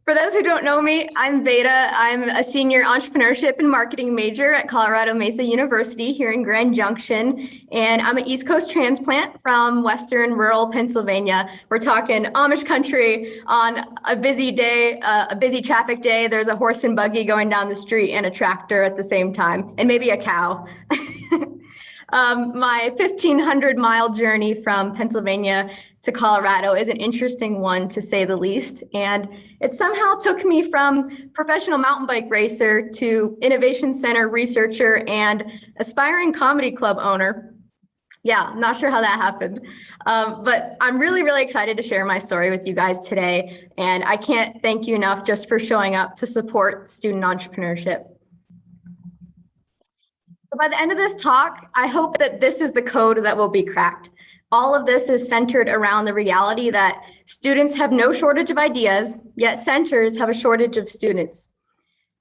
For those who don't know me, I'm Veda. I'm a senior entrepreneurship and marketing major at Colorado Mesa University here in Grand Junction. And I'm an East Coast transplant from Western rural Pennsylvania. We're talking Amish country on a busy day, a busy traffic day. There's a horse and buggy going down the street and a tractor at the same time, and maybe a cow. My 1,500-mile journey from Pennsylvania to Colorado is an interesting one, to say the least. And it somehow took me from professional mountain bike racer to innovation center researcher and aspiring comedy club owner. Yeah, not sure how that happened. But I'm really, really excited to share my story with you guys today. And I can't thank you enough just for showing up to support student entrepreneurship. By the end of this talk, I hope that this is the code that will be cracked. All of this is centered around the reality that students have no shortage of ideas, yet centers have a shortage of students.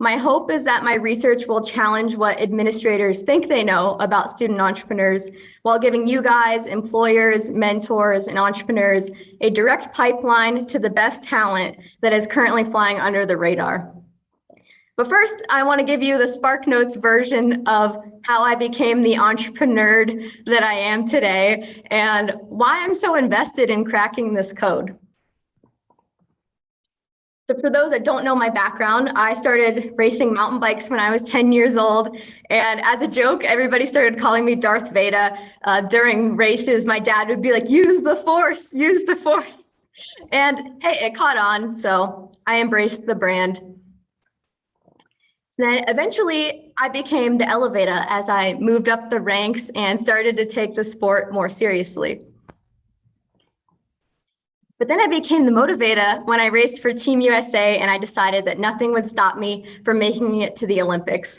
My hope is that my research will challenge what administrators think they know about student entrepreneurs while giving you guys, employers, mentors, and entrepreneurs a direct pipeline to the best talent that is currently flying under the radar. But first, I want to give you the SparkNotes version of how I became the entrepreneur that I am today and why I'm so invested in cracking this code. So for those that don't know my background, I started racing mountain bikes when I was 10 years old. And as a joke, everybody started calling me Darth Veda. During races, my dad would be like, use the force, use the force. And hey, it caught on, so I embraced the brand. Then eventually I became the elevator as I moved up the ranks and started to take the sport more seriously. But then I became the motivator when I raced for Team USA and I decided that nothing would stop me from making it to the Olympics.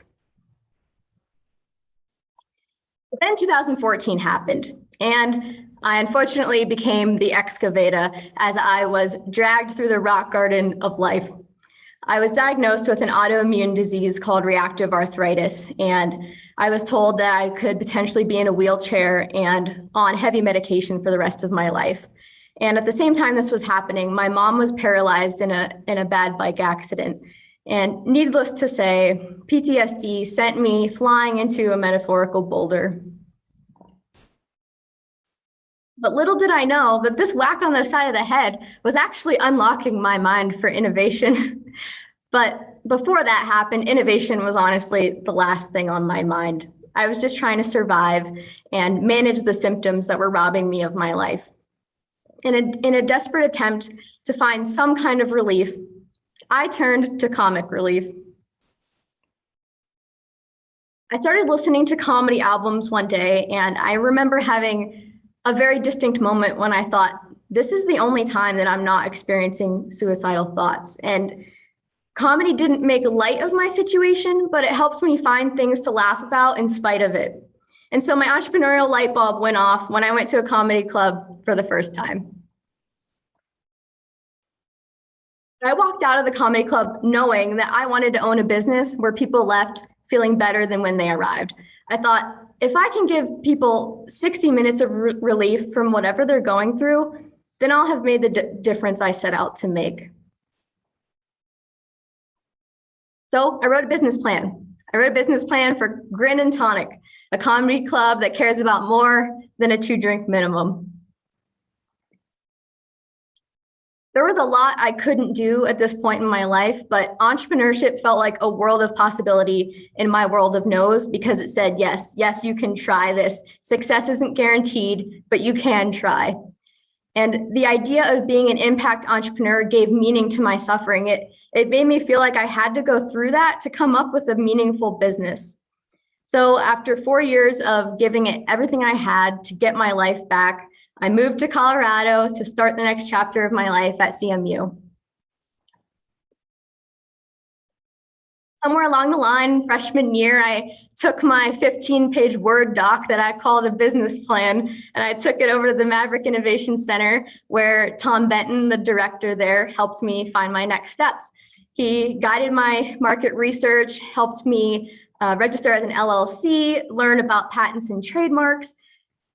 But then 2014 happened and I unfortunately became the excavator as I was dragged through the rock garden of life. I was diagnosed with an autoimmune disease called reactive arthritis, and I was told that I could potentially be in a wheelchair and on heavy medication for the rest of my life. And at the same time this was happening, my mom was paralyzed in a bad bike accident. And needless to say, PTSD sent me flying into a metaphorical boulder. But little did I know that this whack on the side of the head was actually unlocking my mind for innovation. But before that happened, innovation was honestly the last thing on my mind. I was just trying to survive and manage the symptoms that were robbing me of my life. In a desperate attempt to find some kind of relief, I turned to comic relief. I started listening to comedy albums one day, and I remember having a very distinct moment when I thought, this is the only time that I'm not experiencing suicidal thoughts. And comedy didn't make light of my situation, but it helped me find things to laugh about in spite of it. And so my entrepreneurial light bulb went off when I went to a comedy club for the first time. I walked out of the comedy club knowing that I wanted to own a business where people left feeling better than when they arrived. I thought, if I can give people 60 minutes of relief from whatever they're going through, then I'll have made the difference I set out to make. So I wrote a business plan. I wrote a business plan for Grin and Tonic, a comedy club that cares about more than a 2-drink minimum. There was a lot I couldn't do at this point in my life, but entrepreneurship felt like a world of possibility in my world of no's because it said, yes, you can try this. Success isn't guaranteed, but you can try. And the idea of being an impact entrepreneur gave meaning to my suffering. It made me feel like I had to go through that to come up with a meaningful business. So after 4 years of giving it everything I had to get my life back, I moved to Colorado to start the next chapter of my life at CMU. Somewhere along the line, freshman year, I took my 15-page Word doc that I called a business plan, and I took it over to the Maverick Innovation Center, where Tom Benton, the director there, helped me find my next steps. He guided my market research, helped me register as an LLC, learn about patents and trademarks.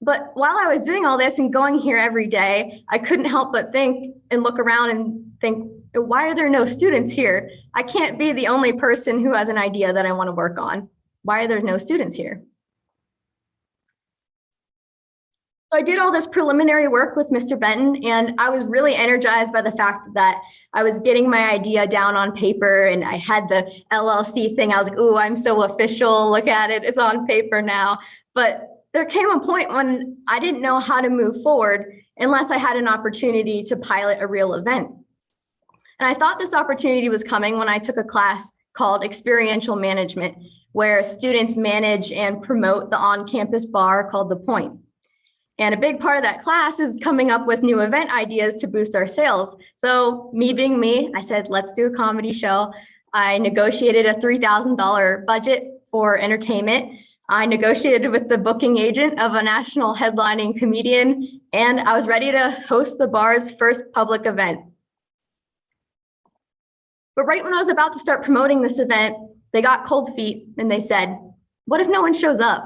But while I was doing all this and going here every day, I couldn't help but think and look around and think, Why are there no students here? I can't be the only person who has an idea that I want to work on. Why are there no students here? So I did all this preliminary work with Mr. Benton, and I was really energized by the fact that I was getting my idea down on paper and I had the LLC thing. I was like, ooh, I'm so official. Look at it. It's on paper now. But there came a point when I didn't know how to move forward unless I had an opportunity to pilot a real event. And I thought this opportunity was coming when I took a class called Experiential Management, where students manage and promote the on-campus bar called The Point. And a big part of that class is coming up with new event ideas to boost our sales. So me being me, I said, let's do a comedy show. I negotiated a $3,000 budget for entertainment. I negotiated with the booking agent of a national headlining comedian, and I was ready to host the bar's first public event. But right when I was about to start promoting this event, they got cold feet and they said, what if no one shows up?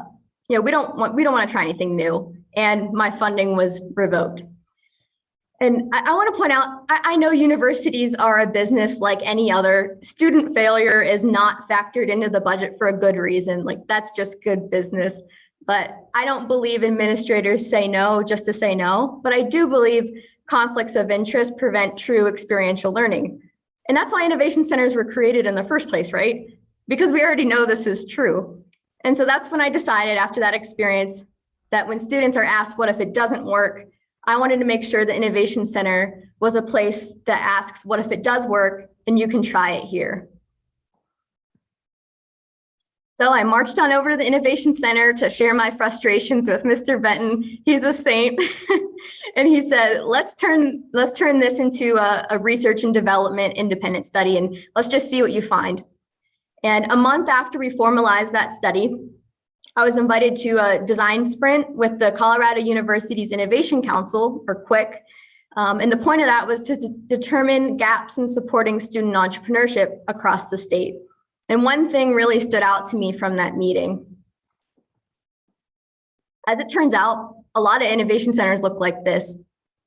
You know, we don't want to try anything new. And my funding was revoked. And I want to point out, I know universities are a business like any other. Student failure is not factored into the budget for a good reason. Like, that's just good business. But I don't believe administrators say no just to say no. But I do believe conflicts of interest prevent true experiential learning. And that's why innovation centers were created in the first place, right? Because we already know this is true. And so that's when I decided after that experience that when students are asked, what if it doesn't work? I wanted to make sure the Innovation Center was a place that asks, what if it does work? And you can try it here. So I marched on over to the Innovation Center to share my frustrations with Mr. Benton. He's a saint. And he said, let's turn this into a research and development independent study, and let's just see what you find. And a month after we formalized that study, I was invited to a design sprint with the Colorado University's Innovation Council, or QUIC. And the point of that was to determine gaps in supporting student entrepreneurship across the state. And one thing really stood out to me from that meeting. As it turns out, a lot of innovation centers look like this.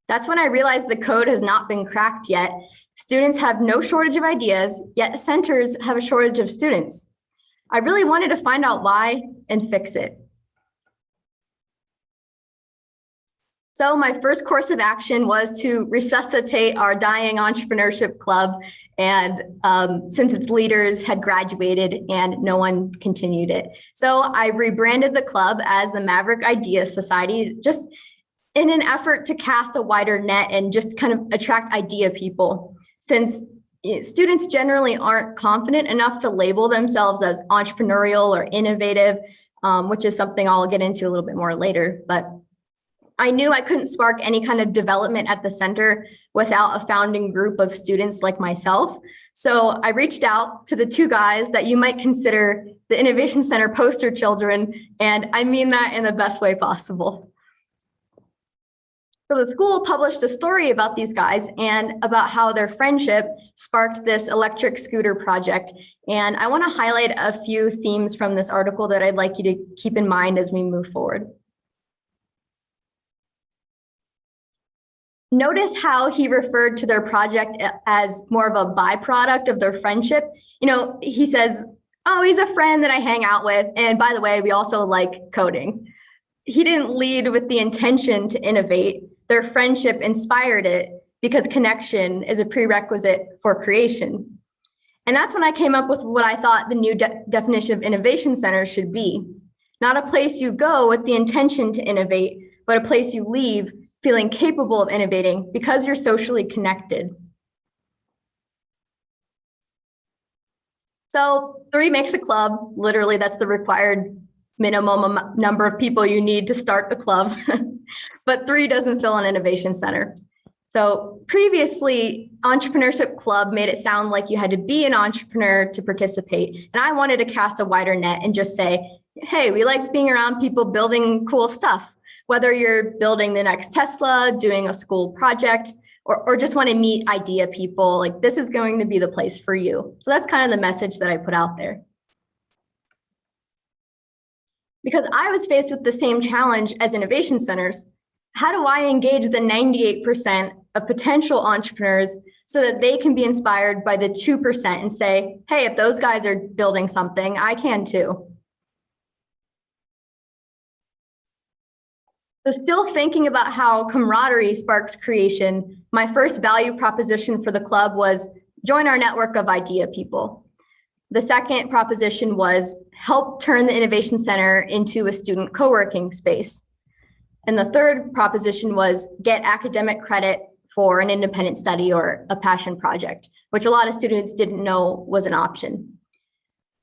That's when I realized the code has not been cracked yet. Students have no shortage of ideas, yet centers have a shortage of students. I really wanted to find out why and fix it. So my first course of action was to resuscitate our dying entrepreneurship club. And since its leaders had graduated and no one continued it. So I rebranded the club as the Maverick Idea Society, just in an effort to cast a wider net and just kind of attract idea people. Since students generally aren't confident enough to label themselves as entrepreneurial or innovative, which is something I'll get into a little bit more later. But I knew I couldn't spark any kind of development at the center without a founding group of students like myself. So I reached out to the two guys that you might consider the Innovation Center poster children, and I mean that in the best way possible. So the school published a story about these guys and about how their friendship sparked this electric scooter project. And I want to highlight a few themes from this article that I'd like you to keep in mind as we move forward. Notice how he referred to their project as more of a byproduct of their friendship. You know, he says, oh, he's a friend that I hang out with. And by the way, we also like coding. He didn't lead with the intention to innovate. Their friendship inspired it because connection is a prerequisite for creation. And that's when I came up with what I thought the new definition of innovation center should be. Not a place you go with the intention to innovate, but a place you leave feeling capable of innovating because you're socially connected. So 3 makes a club. Literally, that's the required minimum number of people you need to start the club. But 3 doesn't fill an innovation center. So previously, Entrepreneurship Club made it sound like you had to be an entrepreneur to participate. And I wanted to cast a wider net and just say, hey, we like being around people building cool stuff. Whether you're building the next Tesla, doing a school project, or just want to meet idea people, like this is going to be the place for you. So that's kind of the message that I put out there. Because I was faced with the same challenge as innovation centers. How do I engage the 98% of potential entrepreneurs so that they can be inspired by the 2% and say, hey, if those guys are building something, I can too. So still thinking about how camaraderie sparks creation, my first value proposition for the club was join our network of idea people. The second proposition was help turn the Innovation Center into a student co-working space. And the third proposition was get academic credit for an independent study or a passion project, which a lot of students didn't know was an option.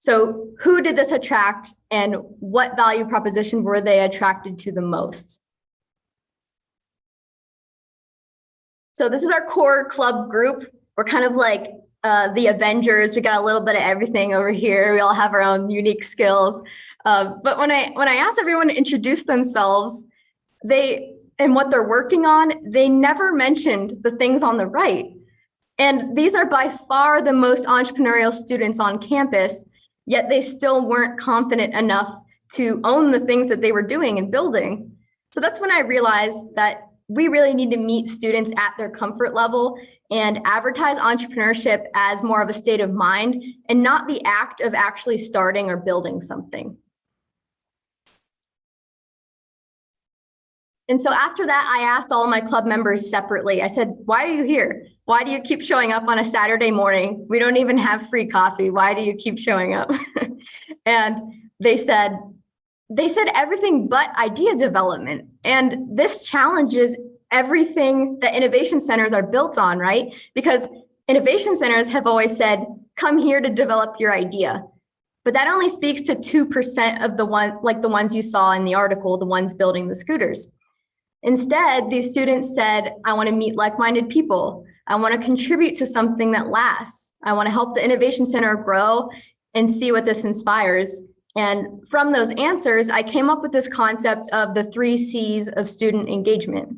So who did this attract, and what value proposition were they attracted to the most? So this is our core club group. We're kind of like the Avengers. We got a little bit of everything over here. We all have our own unique skills. But when I asked everyone to introduce themselves, and what they're working on, they never mentioned the things on the right. And these are by far the most entrepreneurial students on campus, yet they still weren't confident enough to own the things that they were doing and building. So that's when I realized that we really need to meet students at their comfort level and advertise entrepreneurship as more of a state of mind and not the act of actually starting or building something. And so after that, I asked all of my club members separately. I said, why are you here? Why do you keep showing up on a Saturday morning? We don't even have free coffee. Why do you keep showing up? And they said everything but idea development. And this challenges everything that innovation centers are built on, right? Because innovation centers have always said, come here to develop your idea. But that only speaks to 2% of the ones you saw in the article, the ones building the scooters. Instead, these students said, I want to meet like-minded people. I want to contribute to something that lasts. I want to help the Innovation Center grow and see what this inspires. And from those answers, I came up with this concept of the 3 C's of student engagement.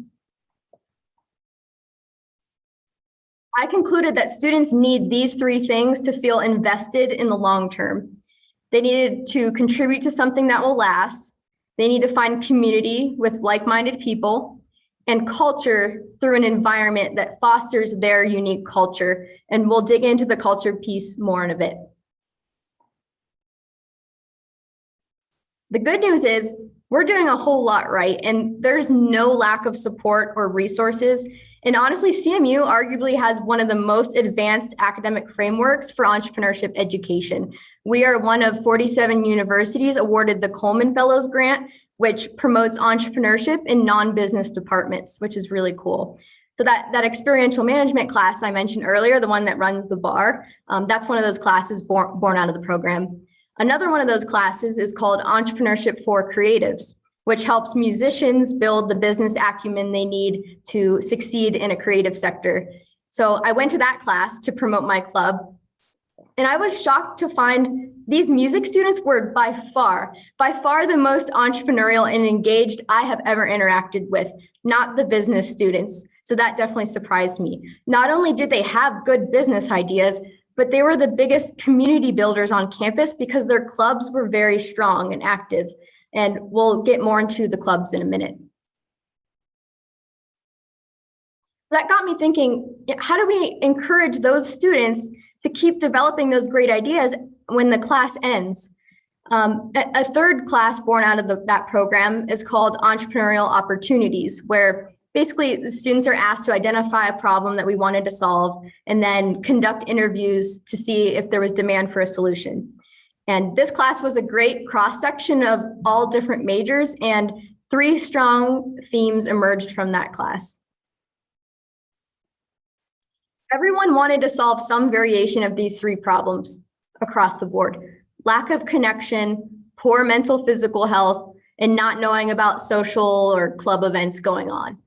I concluded that students need these 3 things to feel invested in the long term. They needed to contribute to something that will last. They need to find community with like-minded people, and culture through an environment that fosters their unique culture. And we'll dig into the culture piece more in a bit. The good news is we're doing a whole lot right, and there's no lack of support or resources. And honestly, CMU arguably has one of the most advanced academic frameworks for entrepreneurship education. We are one of 47 universities awarded the Coleman Fellows Grant, which promotes entrepreneurship in non-business departments, which is really cool. So that experiential management class I mentioned earlier, the one that runs the bar, that's one of those classes born out of the program. Another one of those classes is called Entrepreneurship for Creatives, which helps musicians build the business acumen they need to succeed in a creative sector. So I went to that class to promote my club, and I was shocked to find these music students were by far the most entrepreneurial and engaged I have ever interacted with, not the business students. So that definitely surprised me. Not only did they have good business ideas, but they were the biggest community builders on campus because their clubs were very strong and active. And we'll get more into the clubs in a minute. That got me thinking, how do we encourage those students to keep developing those great ideas when the class ends? A third class born out of that program is called Entrepreneurial Opportunities, where basically the students are asked to identify a problem that we wanted to solve and then conduct interviews to see if there was demand for a solution. And this class was a great cross-section of all different majors, and 3 strong themes emerged from that class. Everyone wanted to solve some variation of these 3 problems across the board: lack of connection, poor mental physical health, and not knowing about social or club events going on.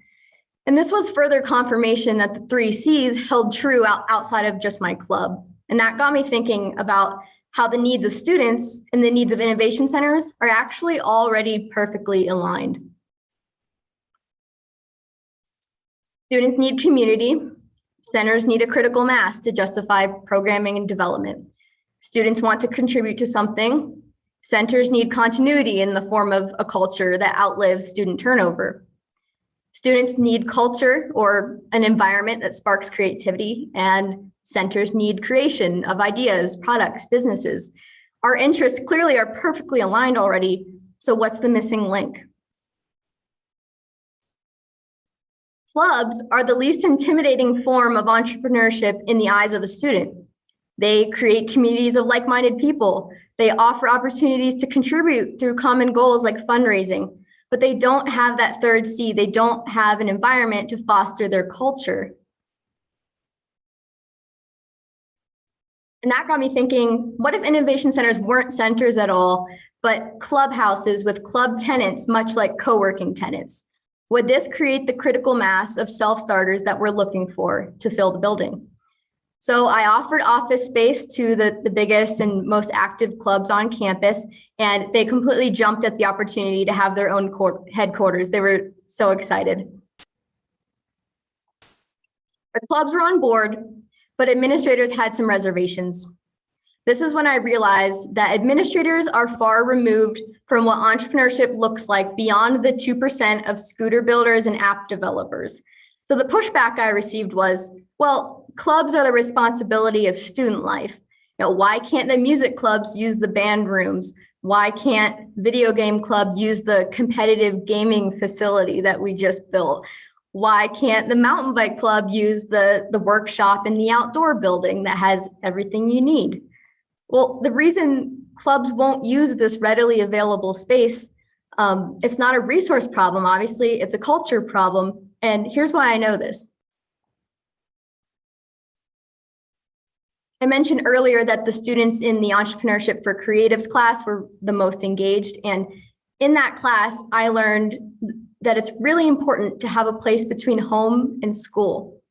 And this was further confirmation that the 3 C's held true outside of just my club. And that got me thinking about how the needs of students and the needs of innovation centers are actually already perfectly aligned. Students need community. Centers need a critical mass to justify programming and development. Students want to contribute to something. Centers need continuity in the form of a culture that outlives student turnover. Students need culture or an environment that sparks creativity, and centers need creation of ideas, products, businesses. Our interests clearly are perfectly aligned already, so what's the missing link? Clubs are the least intimidating form of entrepreneurship in the eyes of a student. They create communities of like-minded people. They offer opportunities to contribute through common goals like fundraising, but they don't have that third C. They don't have an environment to foster their culture. And that got me thinking, what if innovation centers weren't centers at all, but clubhouses with club tenants, much like co-working tenants? Would this create the critical mass of self-starters that we're looking for to fill the building? So I offered office space to the biggest and most active clubs on campus, and they completely jumped at the opportunity to have their own headquarters. They were so excited. The clubs were on board, but administrators had some reservations. This is when I realized that administrators are far removed from what entrepreneurship looks like beyond the 2% of scooter builders and app developers. So the pushback I received was, well, clubs are the responsibility of student life. You know, why can't the music clubs use the band rooms? Why can't video game club use the competitive gaming facility that we just built? Why can't the mountain bike club use the workshop in the outdoor building that has everything you need? Well, the reason clubs won't use this readily available space, it's not a resource problem, obviously, it's a culture problem. And here's why I know this. I mentioned earlier that the students in the Entrepreneurship for Creatives class were the most engaged. And in that class, I learned that it's really important to have a place between home and school.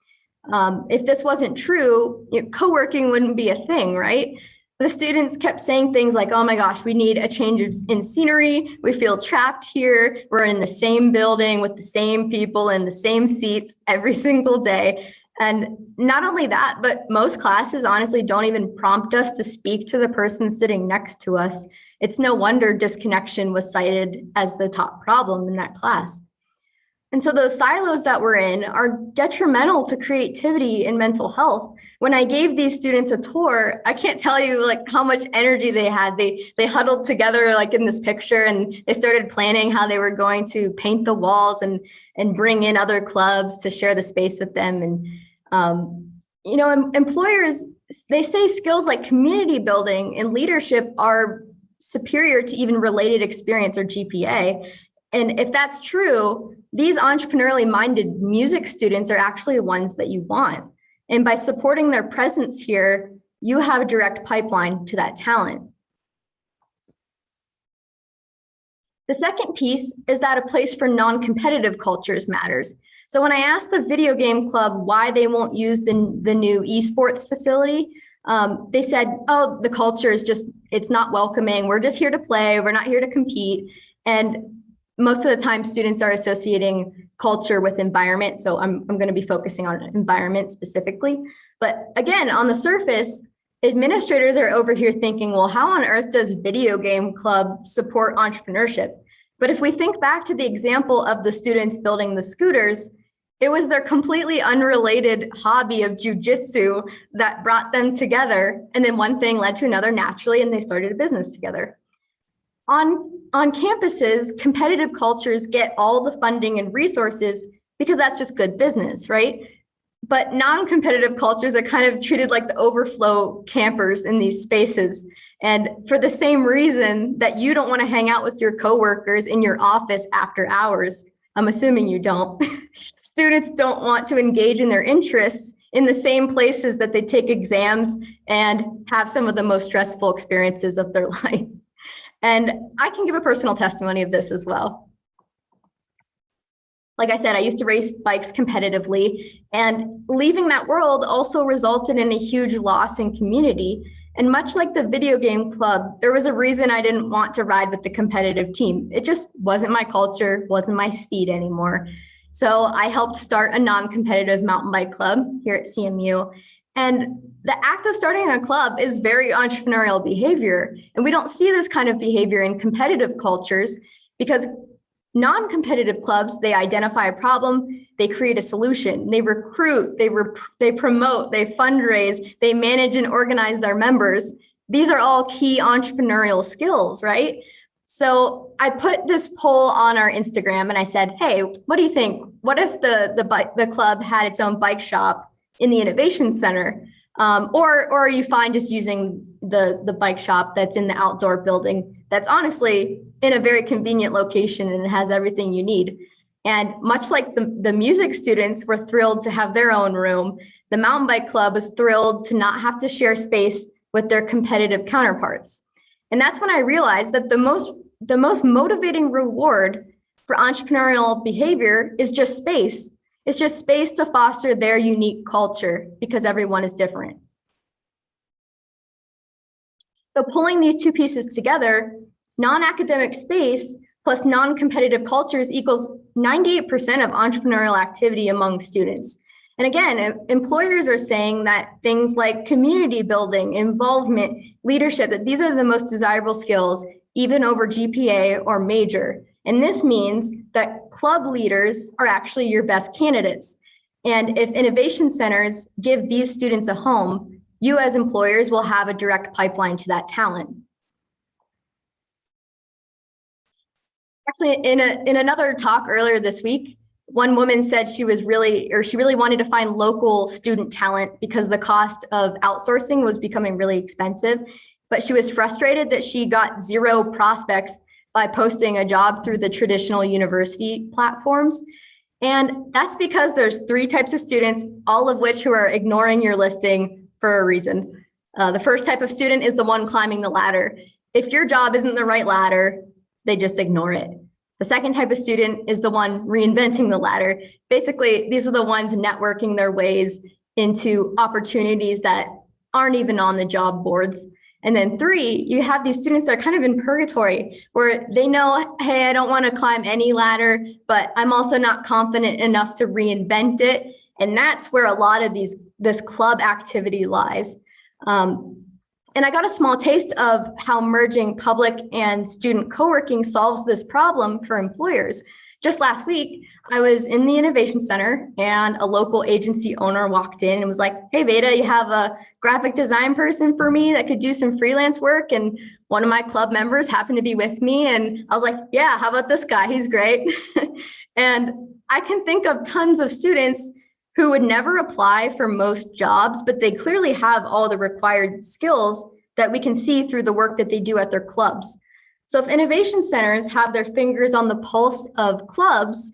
If this wasn't true, co-working wouldn't be a thing, right? The students kept saying things like, oh my gosh, we need a change in scenery. We feel trapped here. We're in the same building with the same people in the same seats every single day. And not only that, but most classes honestly don't even prompt us to speak to the person sitting next to us. It's no wonder disconnection was cited as the top problem in that class. And so those silos that we're in are detrimental to creativity and mental health. When I gave these students a tour, I can't tell you like how much energy they had. They huddled together like in this picture, and they started planning how they were going to paint the walls and bring in other clubs to share the space with them. And employers, they say skills like community building and leadership are superior to even related experience or GPA. And if that's true, these entrepreneurially minded music students are actually the ones that you want. And by supporting their presence here, you have a direct pipeline to that talent. The second piece is that a place for non-competitive cultures matters. So when I asked the video game club why they won't use the new esports facility, they said, oh, the culture is just, it's not welcoming. We're just here to play. We're not here to compete. And most of the time students are associating culture with environment. So I'm going to be focusing on environment specifically. But again, on the surface, administrators are over here thinking, well, how on earth does video game club support entrepreneurship? But if we think back to the example of the students building the scooters, it was their completely unrelated hobby of jujitsu that brought them together. And then one thing led to another naturally, and they started a business together. On campuses, competitive cultures get all the funding and resources because that's just good business, right? But non-competitive cultures are kind of treated like the overflow campers in these spaces. And for the same reason that you don't want to hang out with your coworkers in your office after hours, I'm assuming you don't, students don't want to engage in their interests in the same places that they take exams and have some of the most stressful experiences of their life. And I can give a personal testimony of this as well. Like I said, I used to race bikes competitively, and leaving that world also resulted in a huge loss in community. And much like the video game club, there was a reason I didn't want to ride with the competitive team. It just wasn't my culture, wasn't my speed anymore. So I helped start a non-competitive mountain bike club here at CMU. And the act of starting a club is very entrepreneurial behavior. And we don't see this kind of behavior in competitive cultures because Non-competitive clubs, they identify a problem, they create a solution, they recruit, they promote, they fundraise, they manage and organize their members. These are all key entrepreneurial skills, right? So I put this poll on our Instagram and I said, hey, what do you think? What if the club had its own bike shop in the Innovation Center? Or are you fine just using the bike shop that's in the outdoor building that's honestly in a very convenient location and it has everything you need? And much like the music students were thrilled to have their own room, the mountain bike club was thrilled to not have to share space with their competitive counterparts. And that's when I realized that the most motivating reward for entrepreneurial behavior is just space. It's just space to foster their unique culture because everyone is different. So pulling these two pieces together, non-academic space plus non-competitive cultures equals 98% of entrepreneurial activity among students. And again, employers are saying that things like community building, involvement, leadership, that these are the most desirable skills, even over GPA or major. And this means that club leaders are actually your best candidates. And if innovation centers give these students a home, you as employers will have a direct pipeline to that talent. Actually, in another talk earlier this week, one woman said she really wanted to find local student talent because the cost of outsourcing was becoming really expensive. But she was frustrated that she got 0 prospects by posting a job through the traditional university platforms. And that's because there's 3 types of students, all of which who are ignoring your listing for a reason. The first type of student is the one climbing the ladder. If your job isn't the right ladder, they just ignore it. The second type of student is the one reinventing the ladder. Basically, these are the ones networking their ways into opportunities that aren't even on the job boards. And then 3, you have these students that are kind of in purgatory where they know, hey, I don't want to climb any ladder, but I'm also not confident enough to reinvent it. And that's where a lot of this club activity lies. And I got a small taste of how merging public and student co-working solves this problem for employers. Just last week, I was in the Innovation Center and a local agency owner walked in and was like, hey, Veda, you have a graphic design person for me that could do some freelance work? And one of my club members happened to be with me. And I was like, yeah, how about this guy? He's great. And I can think of tons of students who would never apply for most jobs, but they clearly have all the required skills that we can see through the work that they do at their clubs. So if innovation centers have their fingers on the pulse of clubs,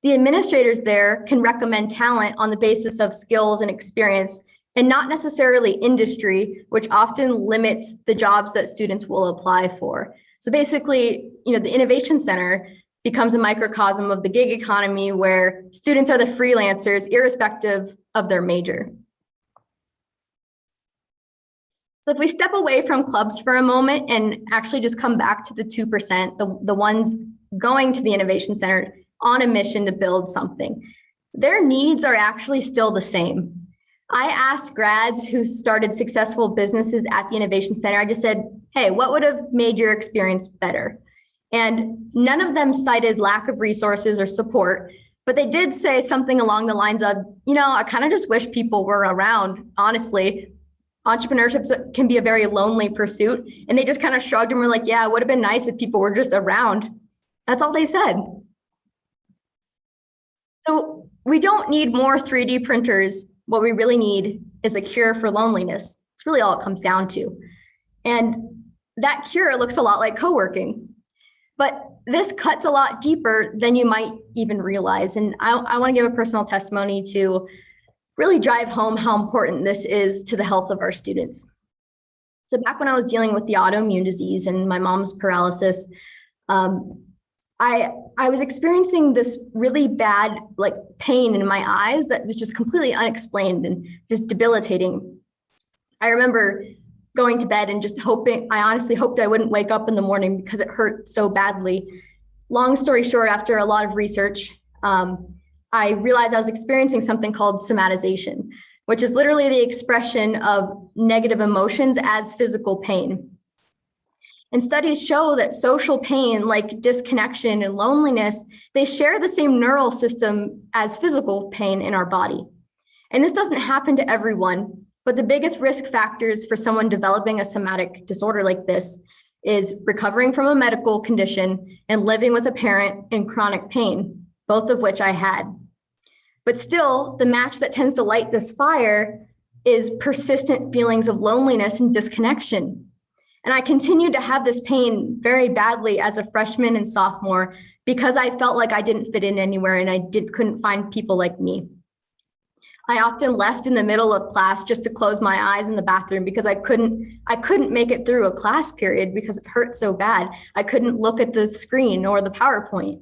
the administrators there can recommend talent on the basis of skills and experience and not necessarily industry, which often limits the jobs that students will apply for. So basically, the Innovation Center becomes a microcosm of the gig economy where students are the freelancers irrespective of their major. So if we step away from clubs for a moment and actually just come back to the 2%, the ones going to the Innovation Center on a mission to build something, their needs are actually still the same. I asked grads who started successful businesses at the Innovation Center, I just said, hey, what would have made your experience better? And none of them cited lack of resources or support, but they did say something along the lines of, I kind of just wish people were around, honestly. Entrepreneurship can be a very lonely pursuit. And they just kind of shrugged and were like, yeah, it would have been nice if people were just around. That's all they said. So we don't need more 3D printers. What we really need is a cure for loneliness. It's really all it comes down to. And that cure looks a lot like co-working. But this cuts a lot deeper than you might even realize. And I want to give a personal testimony to really drive home how important this is to the health of our students. So back when I was dealing with the autoimmune disease and my mom's paralysis, I was experiencing this really bad pain in my eyes that was just completely unexplained and just debilitating. I remember going to bed and just I honestly hoped I wouldn't wake up in the morning because it hurt so badly. Long story short, after a lot of research, I realized I was experiencing something called somatization, which is literally the expression of negative emotions as physical pain. And studies show that social pain, like disconnection and loneliness, they share the same neural system as physical pain in our body. And this doesn't happen to everyone, but the biggest risk factors for someone developing a somatic disorder like this is recovering from a medical condition and living with a parent in chronic pain, both of which I had. But still, the match that tends to light this fire is persistent feelings of loneliness and disconnection. And I continued to have this pain very badly as a freshman and sophomore because I felt like I didn't fit in anywhere and I couldn't find people like me. I often left in the middle of class just to close my eyes in the bathroom because I couldn't make it through a class period because it hurt so bad. I couldn't look at the screen or the PowerPoint.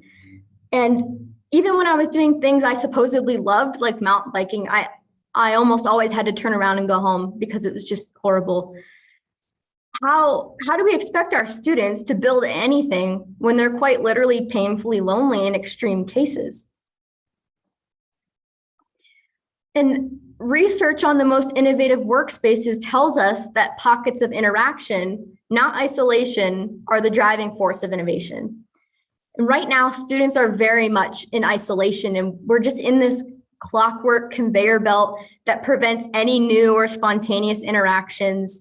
And even when I was doing things I supposedly loved, like mountain biking, I almost always had to turn around and go home because it was just horrible. How do we expect our students to build anything when they're quite literally painfully lonely in extreme cases? And research on the most innovative workspaces tells us that pockets of interaction, not isolation, are the driving force of innovation. And right now, students are very much in isolation, and we're just in this clockwork conveyor belt that prevents any new or spontaneous interactions.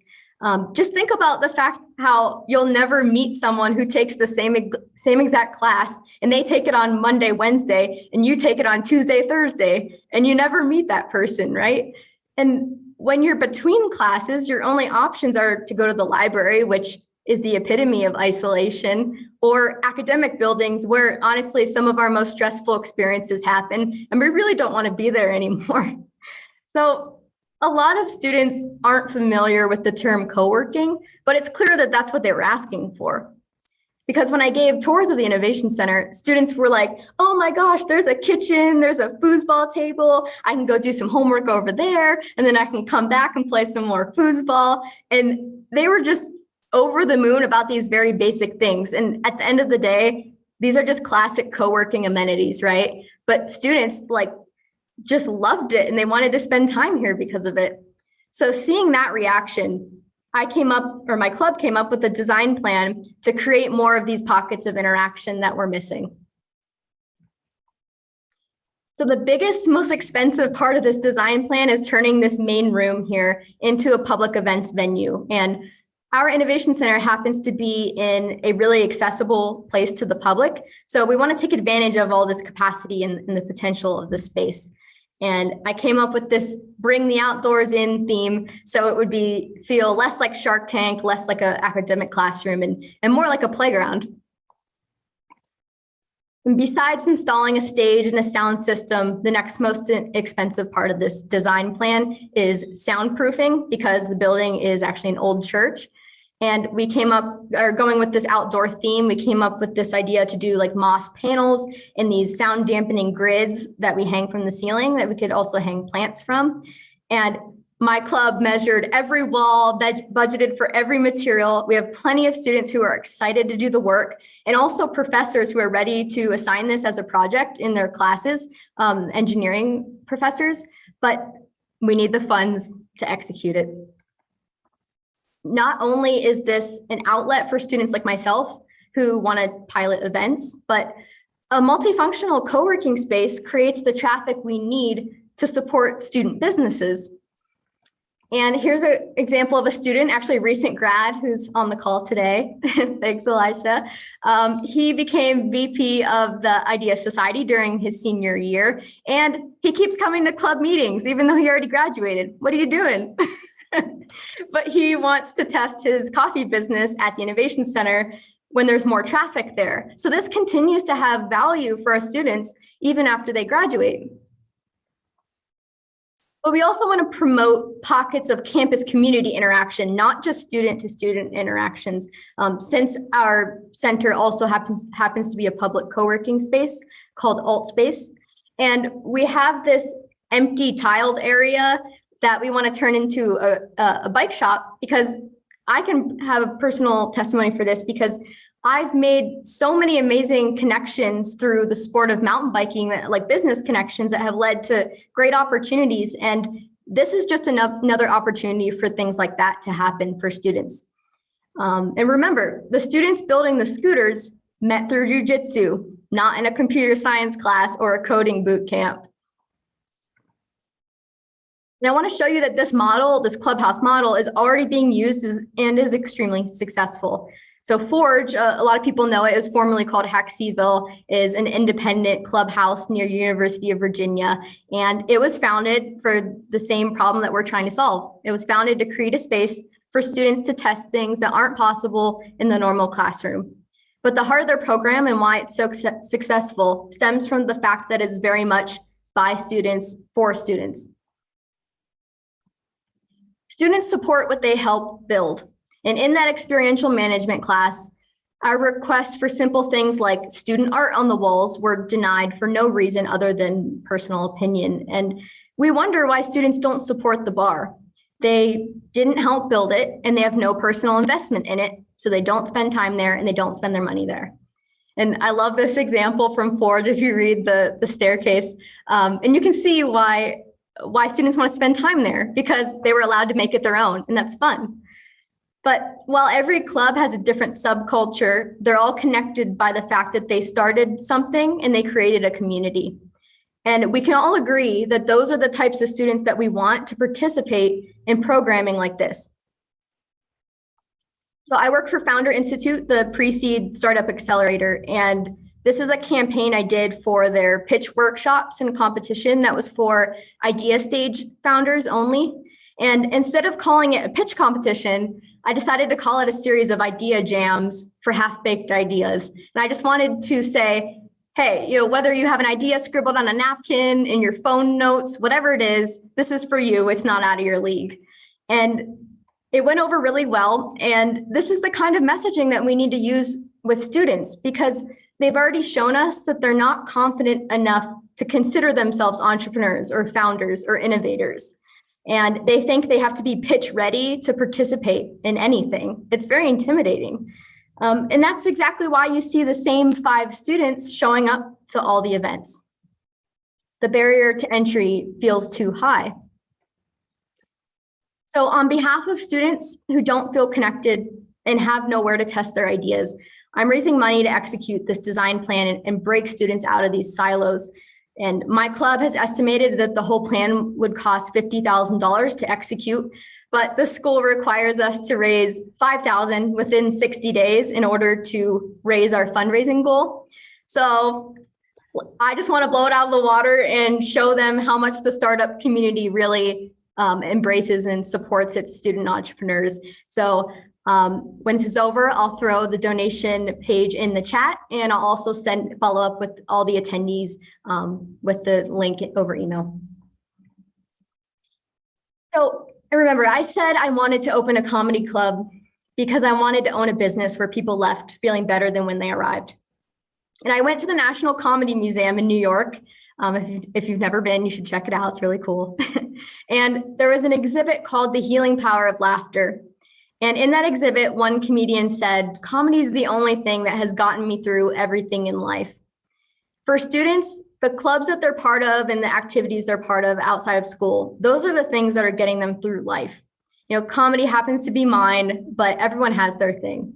Just think about the fact how you'll never meet someone who takes the same exact class and they take it on Monday, Wednesday, and you take it on Tuesday, Thursday, and you never meet that person, right? And when you're between classes, your only options are to go to the library, which is the epitome of isolation, or academic buildings where honestly some of our most stressful experiences happen, and we really don't want to be there anymore. So a lot of students aren't familiar with the term co-working, but it's clear that that's what they were asking for. Because when I gave tours of the Innovation Center, students were like, oh my gosh, there's a kitchen, there's a foosball table, I can go do some homework over there, and then I can come back and play some more foosball. And they were just over the moon about these very basic things. And at the end of the day, these are just classic co-working amenities, right? But students just loved it and they wanted to spend time here because of it. So seeing that reaction, my club came up with a design plan to create more of these pockets of interaction that we're missing. So the biggest, most expensive part of this design plan is turning this main room here into a public events venue. And our Innovation Center happens to be in a really accessible place to the public. So we want to take advantage of all this capacity and the potential of the space. And I came up with this bring the outdoors in theme. So it would feel less like Shark Tank, less like an academic classroom, and more like a playground. And besides installing a stage and a sound system, the next most expensive part of this design plan is soundproofing, because the building is actually an old church. And we going with this outdoor theme, we came up with this idea to do like moss panels and these sound dampening grids that we hang from the ceiling that we could also hang plants from. And my club measured every wall, budgeted for every material. We have plenty of students who are excited to do the work, and also professors who are ready to assign this as a project in their classes, engineering professors, but we need the funds to execute it. Not only is this an outlet for students like myself who want to pilot events, but a multifunctional co-working space creates the traffic we need to support student businesses. And here's an example of a student, actually a recent grad who's on the call today. Thanks, Elisha. He became VP of the Idea Society during his senior year, and he keeps coming to club meetings, even though he already graduated. What are you doing? But he wants to test his coffee business at the Innovation Center when there's more traffic there. So this continues to have value for our students even after they graduate. But we also want to promote pockets of campus community interaction, not just student to student interactions. Since our center also happens to be a public co-working space called Alt Space. And we have this empty tiled area that we want to turn into a bike shop, because I can have a personal testimony for this, because I've made so many amazing connections through the sport of mountain biking, like business connections that have led to great opportunities. And this is just another opportunity for things like that to happen for students. And remember, the students building the scooters met through jujitsu, not in a computer science class or a coding boot camp. And I want to show you that this model, this clubhouse model, is already being used and is extremely successful. So Forge, a lot of people know it, is formerly called Hackseaville, is an independent clubhouse near University of Virginia. And it was founded for the same problem that we're trying to solve. It was founded to create a space for students to test things that aren't possible in the normal classroom. But the heart of their program and why it's so successful stems from the fact that it's very much by students for students. Students support what they help build. And in that experiential management class, our requests for simple things like student art on the walls were denied for no reason other than personal opinion. And we wonder why students don't support the bar. They didn't help build it and they have no personal investment in it. So they don't spend time there and they don't spend their money there. And I love this example from Forge if you read the staircase. And you can see why students want to spend time there, because they were allowed to make it their own, and that's fun. But while every club has a different subculture, they're all connected by the fact that they started something and they created a community. And we can all agree that those are the types of students that we want to participate in programming like this. So I work for Founder Institute, the pre-seed startup accelerator, and this is a campaign I did for their pitch workshops and competition that was for idea stage founders only. And instead of calling it a pitch competition, I decided to call it a series of idea jams for half-baked ideas. And I just wanted to say, hey, whether you have an idea scribbled on a napkin, in your phone notes, whatever it is, this is for you. It's not out of your league. And it went over really well. And this is the kind of messaging that we need to use with students, because they've already shown us that they're not confident enough to consider themselves entrepreneurs or founders or innovators. And they think they have to be pitch ready to participate in anything. It's very intimidating. And that's exactly why you see the same 5 students showing up to all the events. The barrier to entry feels too high. So on behalf of students who don't feel connected and have nowhere to test their ideas, I'm raising money to execute this design plan and break students out of these silos. And my club has estimated that the whole plan would cost $50,000 to execute, but the school requires us to raise $5,000 within 60 days in order to raise our fundraising goal. So I just want to blow it out of the water and show them how much the startup community really embraces and supports its student entrepreneurs. So when this is over, I'll throw the donation page in the chat, and I'll also follow up with all the attendees with the link over email. So remember, I said I wanted to open a comedy club because I wanted to own a business where people left feeling better than when they arrived. And I went to the National Comedy Museum in New York. If you've never been, you should check it out. It's really cool. And there was an exhibit called The Healing Power of Laughter. And in that exhibit, one comedian said, comedy is the only thing that has gotten me through everything in life. For students, the clubs that they're part of and the activities they're part of outside of school, those are the things that are getting them through life. Comedy happens to be mine, but everyone has their thing.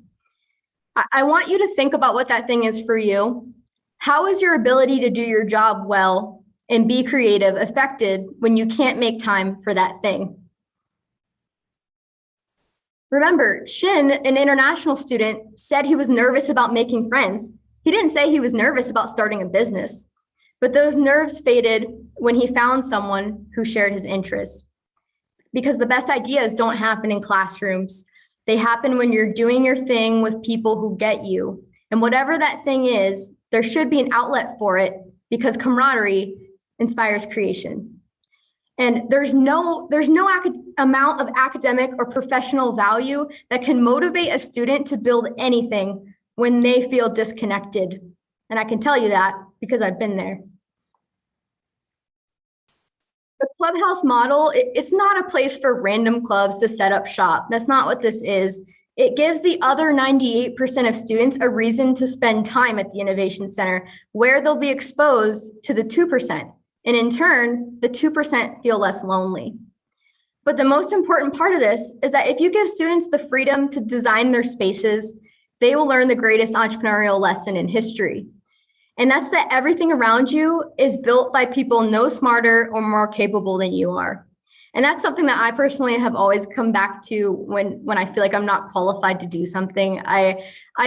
I want you to think about what that thing is for you. How is your ability to do your job well and be creative affected when you can't make time for that thing? Remember, Shin, an international student, said he was nervous about making friends. He didn't say he was nervous about starting a business, but those nerves faded when he found someone who shared his interests. Because the best ideas don't happen in classrooms. They happen when you're doing your thing with people who get you. And whatever that thing is, there should be an outlet for it, because camaraderie inspires creation. And there's no amount of academic or professional value that can motivate a student to build anything when they feel disconnected. And I can tell you that because I've been there. The clubhouse model, it's not a place for random clubs to set up shop. That's not what this is. It gives the other 98% of students a reason to spend time at the Innovation Center, where they'll be exposed to the 2%. And in turn, the 2% feel less lonely. But the most important part of this is that if you give students the freedom to design their spaces, they will learn the greatest entrepreneurial lesson in history. And that's that everything around you is built by people no smarter or more capable than you are. And that's something that I personally have always come back to when I feel like I'm not qualified to do something. I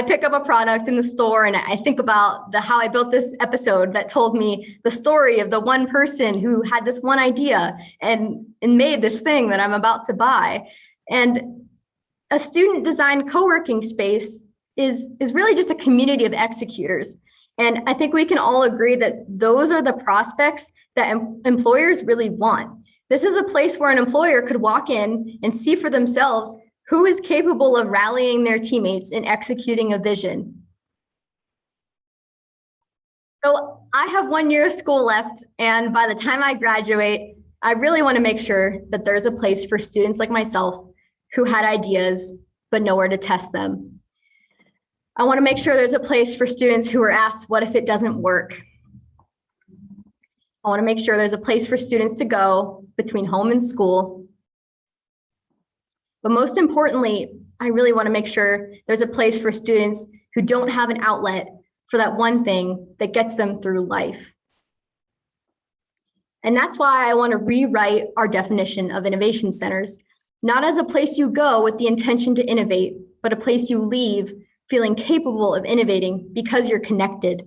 pick up a product in the store and I think about how I built this episode that told me the story of the one person who had this one idea and made this thing that I'm about to buy. And a student designed co-working space is really just a community of executors. And I think we can all agree that those are the prospects that employers really want. This is a place where an employer could walk in and see for themselves who is capable of rallying their teammates and executing a vision. So I have 1 year of school left, and by the time I graduate, I really want to make sure that there's a place for students like myself who had ideas but nowhere to test them. I want to make sure there's a place for students who are asked, what if it doesn't work? I want to make sure there's a place for students to go between home and school. But most importantly, I really want to make sure there's a place for students who don't have an outlet for that one thing that gets them through life. And that's why I want to rewrite our definition of innovation centers, not as a place you go with the intention to innovate, but a place you leave feeling capable of innovating because you're connected.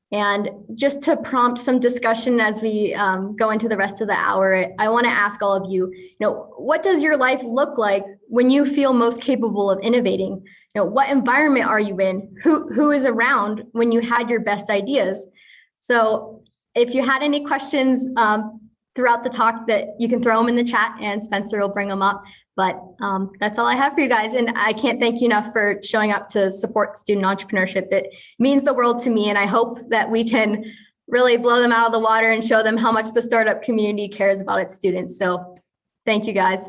And just to prompt some discussion as we go into the rest of the hour, I want to ask all of you, what does your life look like when you feel most capable of innovating? What environment are you in? Who is around when you had your best ideas? So if you had any questions throughout the talk, that you can throw them in the chat and Spencer will bring them up. But that's all I have for you guys. And I can't thank you enough for showing up to support student entrepreneurship. It means the world to me. And I hope that we can really blow them out of the water and show them how much the startup community cares about its students. So thank you guys.